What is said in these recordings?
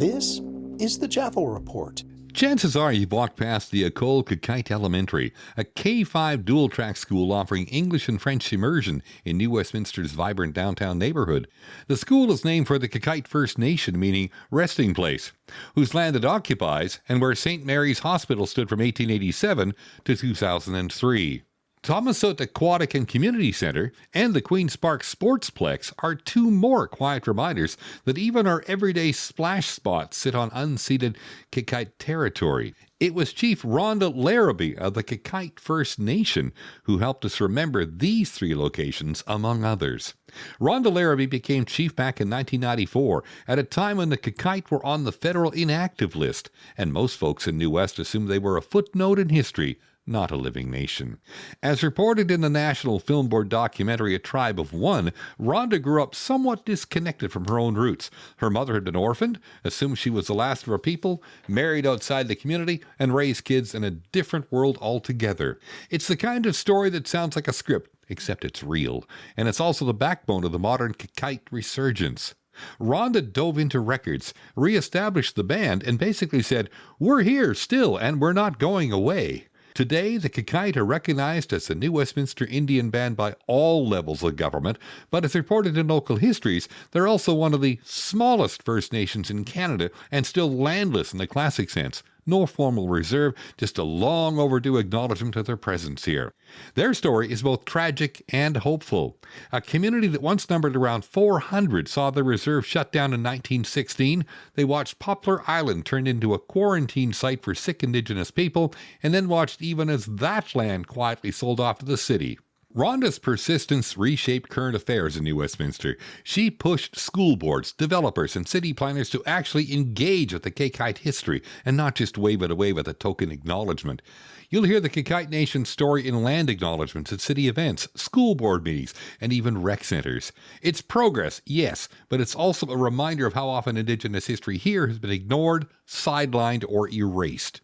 This is the JAFO Report. Chances are you've walked past the École Qayqayt Elementary, a K-5 dual-track school offering English and French immersion in New Westminster's vibrant downtown neighborhood. The school is named for the Qayqayt First Nation, meaning resting place, whose land it occupies and where St. Mary's Hospital stood from 1887 to 2003. Thomasut Aquatic and Community Centre and the Queen's Park Sportsplex are two more quiet reminders that even our everyday splash spots sit on unceded Qayqayt territory. It was Chief Rhonda Larrabee of the Qayqayt First Nation who helped us remember these three locations, among others. Rhonda Larrabee became chief back in 1994, at a time when the Qayqayt were on the federal inactive list, and most folks in New West assumed they were a footnote in history, not a living nation. As reported in the National Film Board documentary A Tribe of One, Rhonda grew up somewhat disconnected from her own roots. Her mother had been orphaned, assumed she was the last of her people, married outside the community, and raised kids in a different world altogether. It's the kind of story that sounds like a script, except it's real, and it's also the backbone of the modern Qayqayt Resurgance. Rhonda dove into records, re-established the band, and basically said, "We're here still, and we're not going away." Today, the Qayqayt are recognized as the New Westminster Indian band by all levels of government, but as reported in local histories, they're also one of the smallest First Nations in Canada and still landless in the classic sense. No formal reserve, just a long overdue acknowledgement of their presence here. Their story is both tragic and hopeful. A community that once numbered around 400 saw the reserve shut down in 1916. They watched Poplar Island turn into a quarantine site for sick Indigenous people, and then watched even as that land quietly sold off to the city. Rhonda's persistence reshaped current affairs in New Westminster. She pushed school boards, developers, and city planners to actually engage with the Qayqayt history and not just wave it away with a token acknowledgement. You'll hear the Qayqayt Nation's story in land acknowledgements at city events, school board meetings, and even rec centres. It's progress, yes, but it's also a reminder of how often Indigenous history here has been ignored, sidelined, or erased.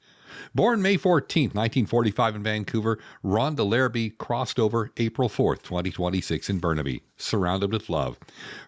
Born May 14, 1945 in Vancouver, Rhonda Larrabee crossed over April 4, 2026 in Burnaby, surrounded with love.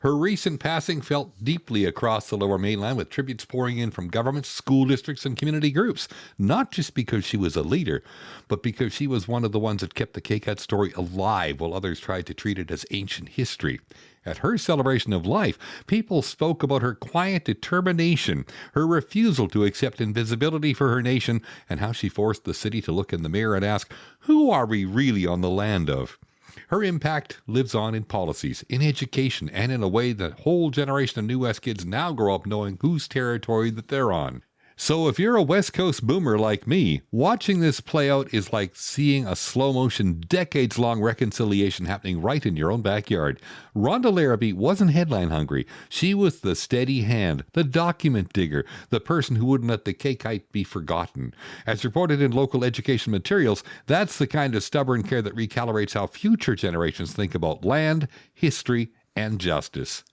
Her recent passing felt deeply across the Lower Mainland, with tributes pouring in from governments, school districts, and community groups, not just because she was a leader, but because she was one of the ones that kept the Qayqayt story alive while others tried to treat it as ancient history. At her celebration of life, people spoke about her quiet determination, her refusal to accept invisibility for her nation, and how she forced the city to look in the mirror and ask, who are we really on the land of? Her impact lives on in policies, in education, and in a way that a whole generation of New West kids now grow up knowing whose territory that they're on. So if you're a West Coast boomer like me, watching this play out is like seeing a slow-motion, decades-long reconciliation happening right in your own backyard. Rhonda Larrabee wasn't headline hungry. She was the steady hand, the document digger, the person who wouldn't let the Qayqayt be forgotten. As reported in local education materials, that's the kind of stubborn care that recalibrates how future generations think about land, history, and justice.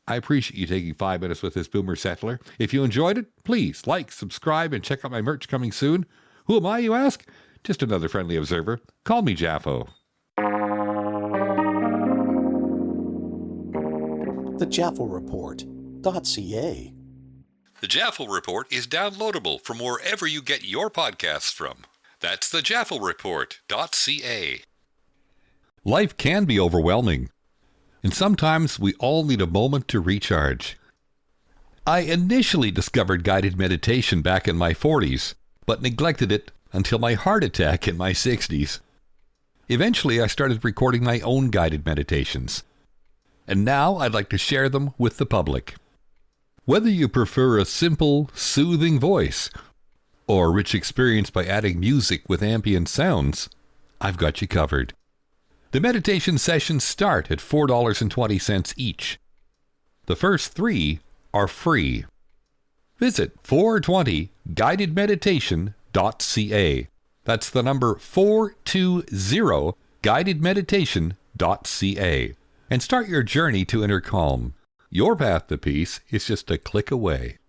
I appreciate you taking 5 minutes with this boomer settler. If you enjoyed it, please like, subscribe, and check out my merch coming soon. Who am I, you ask? Just another friendly observer. Call me JAFO. The JAFO Report.ca. The JAFO Report is downloadable from wherever you get your podcasts from. That's the JAFO Report.ca. Life can be overwhelming, and sometimes we all need a moment to recharge. I initially discovered guided meditation back in my 40s, but neglected it until my heart attack in my 60s. Eventually, I started recording my own guided meditations, and now I'd like to share them with the public. Whether you prefer a simple, soothing voice or a rich experience by adding music with ambient sounds, I've got you covered. The meditation sessions start at $4.20 each. The first 3 are free. Visit 420guidedmeditation.ca. That's the number 420guidedmeditation.ca. And start your journey to inner calm. Your path to peace is just a click away.